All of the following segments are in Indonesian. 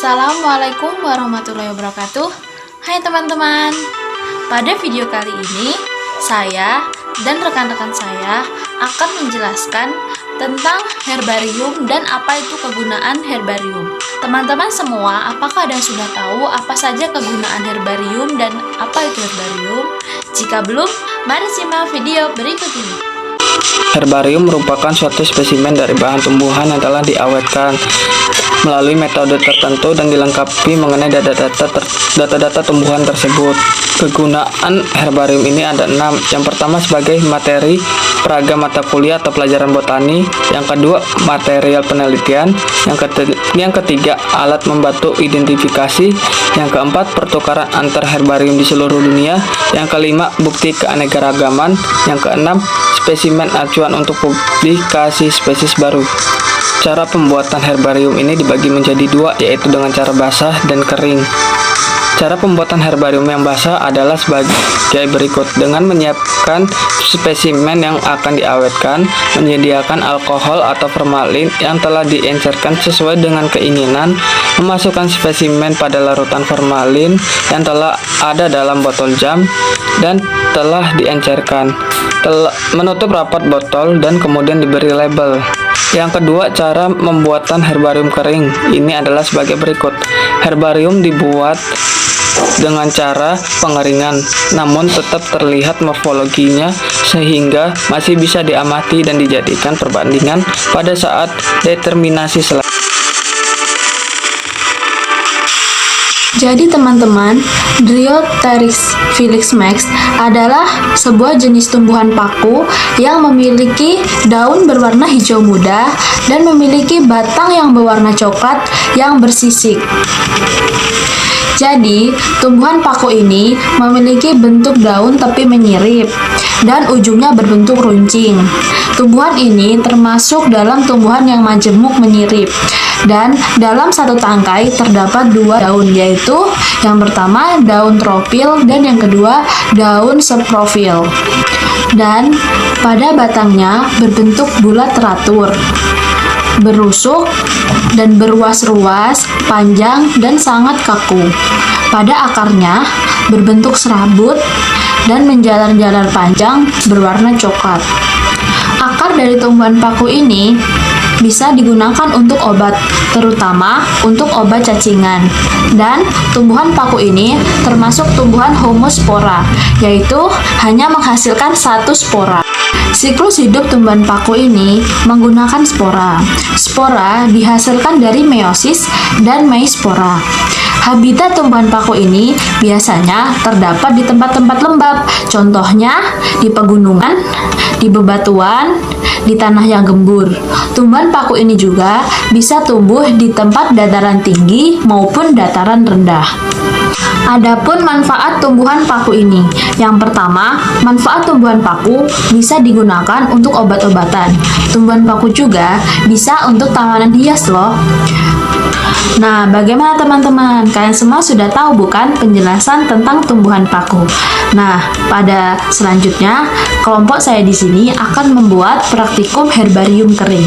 Assalamualaikum warahmatullahi wabarakatuh. Hai teman-teman, pada video kali ini saya dan rekan-rekan saya akan menjelaskan tentang herbarium dan apa itu kegunaan herbarium. Teman-teman semua, apakah ada yang sudah tahu apa saja kegunaan herbarium dan apa itu herbarium? Jika belum, mari simak video berikut ini. Herbarium merupakan suatu spesimen dari bahan tumbuhan yang telah diawetkan melalui metode tertentu dan dilengkapi mengenai data-data tumbuhan tersebut. Kegunaan herbarium ini ada 6. Yang pertama sebagai materi peraga mata kuliah atau pelajaran botani, yang kedua material penelitian, yang ketiga alat membantu identifikasi, yang keempat pertukaran antar herbarium di seluruh dunia, yang kelima bukti keanekaragaman, yang keenam spesimen acuan untuk publikasi spesies baru. Cara pembuatan herbarium ini dibagi menjadi 2, yaitu dengan cara basah dan kering. Cara pembuatan herbarium yang basah adalah sebagai berikut. Dengan menyiapkan spesimen yang akan diawetkan, menyediakan alkohol atau formalin yang telah diencerkan sesuai dengan keinginan, memasukkan spesimen pada larutan formalin yang telah ada dalam botol jam dan telah diencerkan, menutup rapat botol dan kemudian diberi label. Yang kedua, cara membuatan herbarium kering ini adalah sebagai berikut. Herbarium dibuat dengan cara pengeringan, namun tetap terlihat morfologinya sehingga masih bisa diamati dan dijadikan perbandingan pada saat determinasi selanjutnya. Jadi teman-teman, Dryopteris Felix Max adalah sebuah jenis tumbuhan paku yang memiliki daun berwarna hijau muda dan memiliki batang yang berwarna coklat yang bersisik. Jadi, tumbuhan paku ini memiliki bentuk daun tepi menyirip dan ujungnya berbentuk runcing. Tumbuhan ini termasuk dalam tumbuhan yang majemuk menyirip. Dan dalam satu tangkai terdapat 2 daun, yaitu yang pertama daun tropil dan yang kedua daun subprofil. Dan pada batangnya berbentuk bulat teratur, berusuk dan beruas-ruas, panjang dan sangat kaku. Pada akarnya berbentuk serabut dan menjalar-jalar panjang berwarna coklat. Akar dari tumbuhan paku ini bisa digunakan untuk obat, terutama untuk obat cacingan. Dan tumbuhan paku ini termasuk tumbuhan homospora, yaitu hanya menghasilkan 1 spora. Siklus hidup tumbuhan paku ini menggunakan spora. Spora dihasilkan dari meiosis dan meispora. Habitat tumbuhan paku ini biasanya terdapat di tempat-tempat lembab, contohnya di pegunungan, di bebatuan, di tanah yang gembur. Tumbuhan paku ini juga bisa tumbuh di tempat dataran tinggi maupun dataran rendah. Adapun manfaat tumbuhan paku ini, yang pertama, manfaat tumbuhan paku bisa digunakan untuk obat-obatan. Tumbuhan paku juga bisa untuk tanaman hias loh. Nah, bagaimana teman-teman? Kalian semua sudah tahu bukan penjelasan tentang tumbuhan paku? Nah, pada selanjutnya kelompok saya di sini akan membuat praktikum herbarium kering.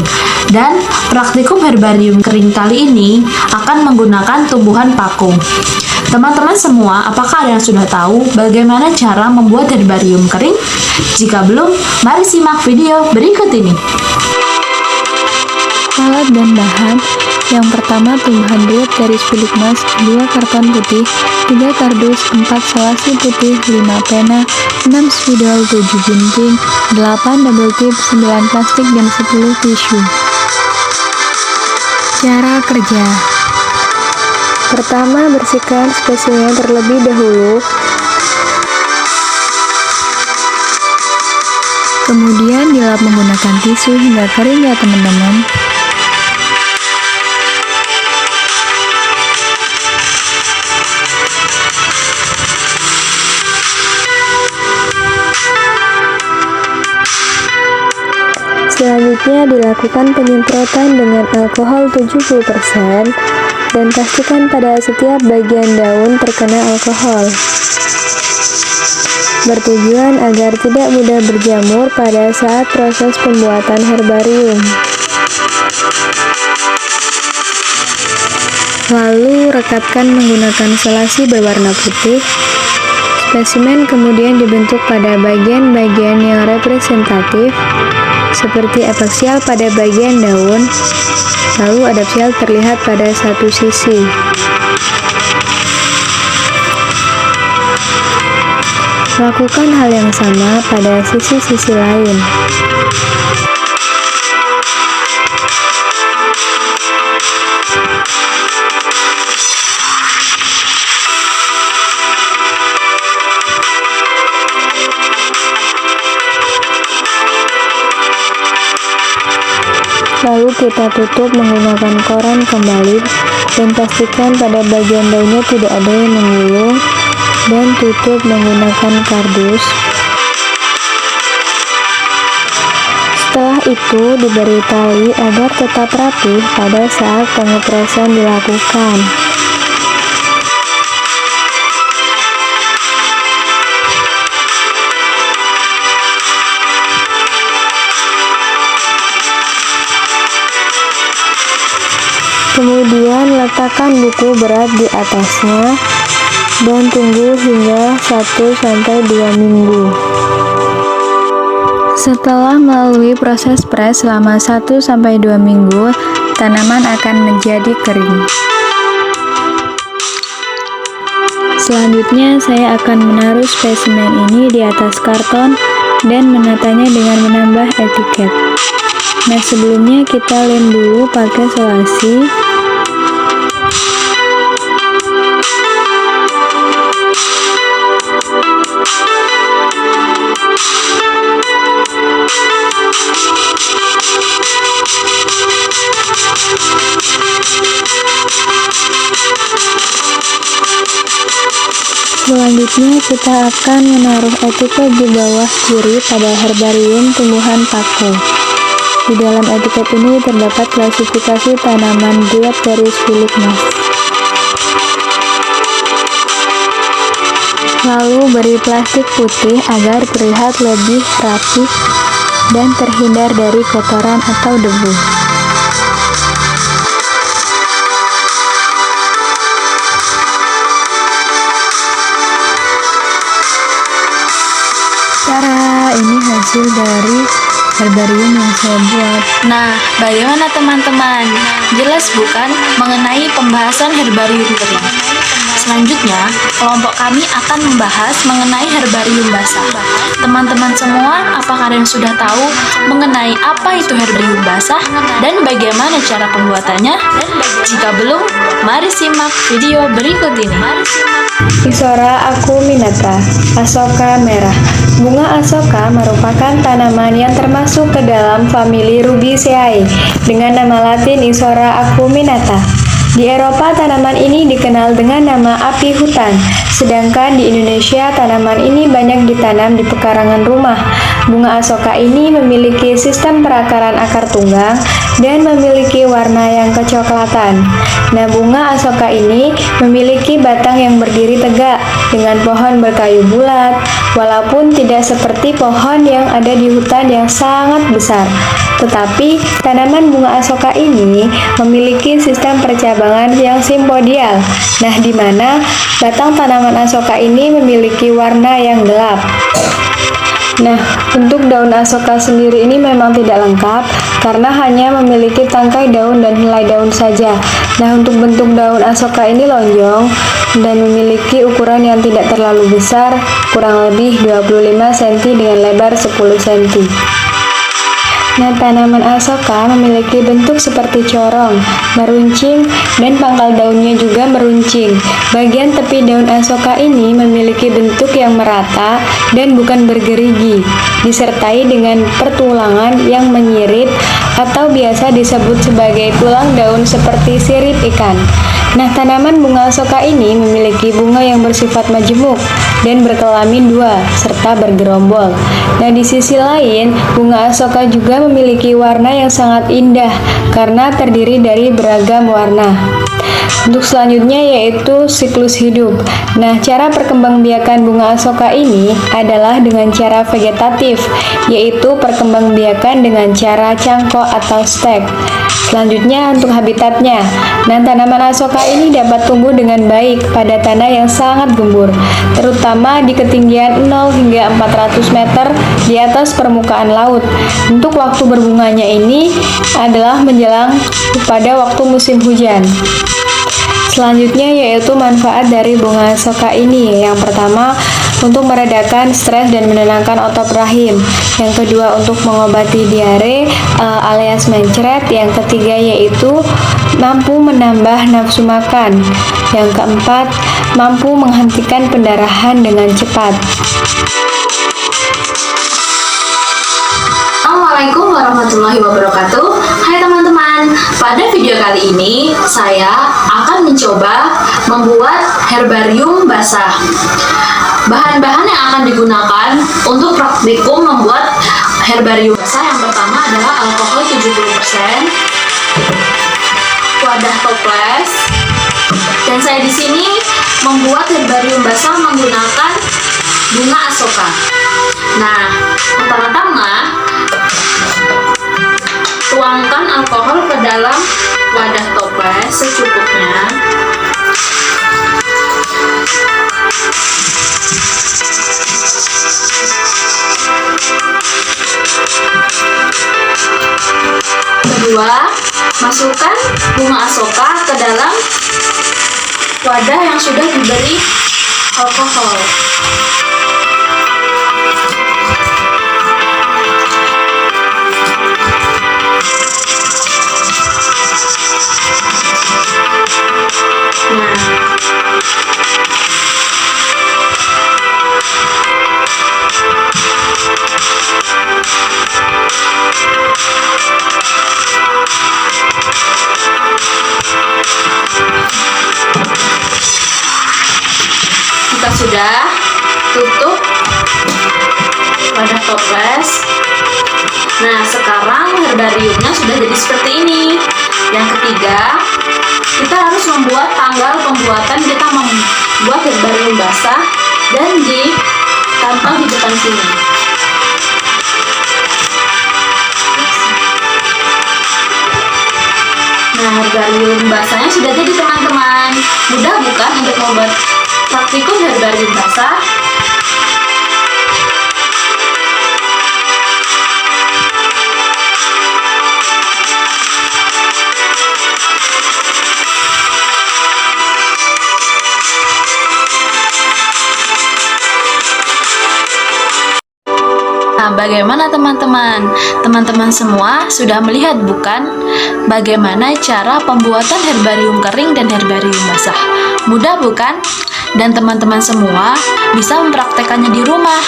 Dan praktikum herbarium kering kali ini akan menggunakan tumbuhan paku. Teman-teman semua, apakah ada yang sudah tahu bagaimana cara membuat herbarium kering? Jika belum, mari simak video berikut ini. Alat dan bahan. Yang pertama, tumbuhan Dryopteris Felix Max, 2 karton putih, 3 kardus, 4 selasi putih, 5 pena, 6 spidol, 7 gunting, 8 double tip, 9 plastik, dan 10 tisu. Cara kerja. Pertama, bersihkan spesimen terlebih dahulu. Kemudian dilap menggunakan tisu hingga kering ya teman-teman. Selanjutnya dilakukan penyemprotan dengan alkohol 70% dan pastikan pada setiap bagian daun terkena alkohol. Bertujuan agar tidak mudah berjamur pada saat proses pembuatan herbarium. Lalu rekatkan menggunakan selasi berwarna putih. Spesimen kemudian dibentuk pada bagian-bagian yang representatif, seperti apeksial pada bagian daun, lalu adapsial terlihat pada satu sisi. Lakukan hal yang sama pada sisi-sisi lain. Lalu kita tutup menggunakan koran kembali dan pastikan pada bagian daunnya tidak ada yang menggulung, dan tutup menggunakan kardus. Setelah itu diberi tali agar tetap rapi pada saat pengepresan dilakukan. Kemudian letakkan buku berat di atasnya dan tunggu hingga 1-2 minggu. Setelah melalui proses pres selama 1-2 minggu, tanaman akan menjadi kering. Selanjutnya saya akan menaruh spesimen ini di atas karton dan menatanya dengan menambah etiket. Nah, sebelumnya kita lem dulu pakai selasi. Selanjutnya kita akan menaruh etiket di bawah kiri pada herbarium tumbuhan pako. Di dalam etiket ini terdapat klasifikasi tanaman diet dari Spilignus. Lalu beri plastik putih agar terlihat lebih rapi dan terhindar dari kotoran atau debu. Tara, ini hasil dari herbarium yang saya buat. Nah, bagaimana teman-teman? Jelas bukan mengenai pembahasan herbarium kering? Selanjutnya, kelompok kami akan membahas mengenai herbarium basah. Teman-teman semua, apa kalian sudah tahu mengenai apa itu herbarium basah dan bagaimana cara pembuatannya? Jika belum, mari simak video berikut ini. Isora acuminata, asoka merah. Bunga asoka merupakan tanaman yang termasuk ke dalam famili Rubiaceae dengan nama latin Isora acuminata. Di Eropa, tanaman ini dikenal dengan nama api hutan, sedangkan di Indonesia, tanaman ini banyak ditanam di pekarangan rumah. Bunga asoka ini memiliki sistem perakaran akar tunggang dan memiliki warna yang kecoklatan. Nah, bunga asoka ini memiliki batang yang berdiri tegak dengan pohon berkayu bulat, walaupun tidak seperti pohon yang ada di hutan yang sangat besar. Tetapi, tanaman bunga asoka ini memiliki sistem percabangan yang simpodial. Nah, di mana batang tanaman asoka ini memiliki warna yang gelap. Nah, untuk daun asoka sendiri ini memang tidak lengkap karena hanya memiliki tangkai daun dan helai daun saja. Nah, untuk bentuk daun asoka ini lonjong dan memiliki ukuran yang tidak terlalu besar, kurang lebih 25 cm dengan lebar 10 cm. Nah, tanaman asoka memiliki bentuk seperti corong, meruncing, dan pangkal daunnya juga meruncing. Bagian tepi daun asoka ini memiliki bentuk yang merata dan bukan bergerigi, disertai dengan pertulangan yang menyirip atau biasa disebut sebagai tulang daun seperti sirip ikan. Nah, tanaman bunga asoka ini memiliki bunga yang bersifat majemuk dan berkelamin dua serta bergerombol. Nah, di sisi lain, bunga asoka juga memiliki warna yang sangat indah karena terdiri dari beragam warna. Untuk selanjutnya yaitu siklus hidup. Nah, cara perkembangbiakan bunga asoka ini adalah dengan cara vegetatif, yaitu perkembangbiakan dengan cara cangkok atau stek. Selanjutnya untuk habitatnya. Nah, tanaman asoka ini dapat tumbuh dengan baik pada tanah yang sangat gembur, terutama di ketinggian 0 hingga 400 meter di atas permukaan laut. Untuk waktu berbunganya ini adalah menjelang pada waktu musim hujan. Selanjutnya yaitu manfaat dari bunga asoka ini. Yang pertama, untuk meredakan stres dan menenangkan otot rahim. Yang kedua, untuk mengobati diare alias mencret. Yang ketiga yaitu mampu menambah nafsu makan. Yang keempat, mampu menghentikan pendarahan dengan cepat. Assalamualaikum warahmatullahi wabarakatuh. Hai teman-teman, pada video kali ini saya akan mencoba membuat herbarium basah. Bahan-bahan yang akan digunakan untuk praktikum membuat herbarium basah yang pertama adalah alkohol 70%, wadah toples, dan saya di sini membuat herbarium basah menggunakan bunga asoka. Nah, pertama-tama tuangkan alkohol ke dalam wadah toples secukupnya. Kedua, masukkan bunga asoka ke dalam wadah yang sudah diberi alkohol. Jika sudah, tutup wadah toples. Nah, sekarang herbariumnya sudah jadi seperti ini. Yang ketiga, kita harus membuat tanggal pembuatan kita membuat herbarium basah dan ditempel di depan sini. Nah, herbarium basahnya sudah jadi teman-teman. Mudah bukan untuk membuat praktikum herbarium basah? Nah, bagaimana teman-teman? Teman-teman semua sudah melihat bukan bagaimana cara pembuatan herbarium kering dan herbarium basah? Mudah bukan? Dan teman-teman semua bisa mempraktekannya di rumah.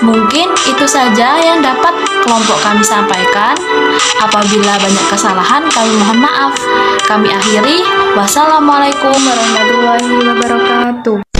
Mungkin itu saja yang dapat kelompok kami sampaikan. Apabila banyak kesalahan, kami mohon maaf. Kami akhiri. Wassalamualaikum warahmatullahi wabarakatuh.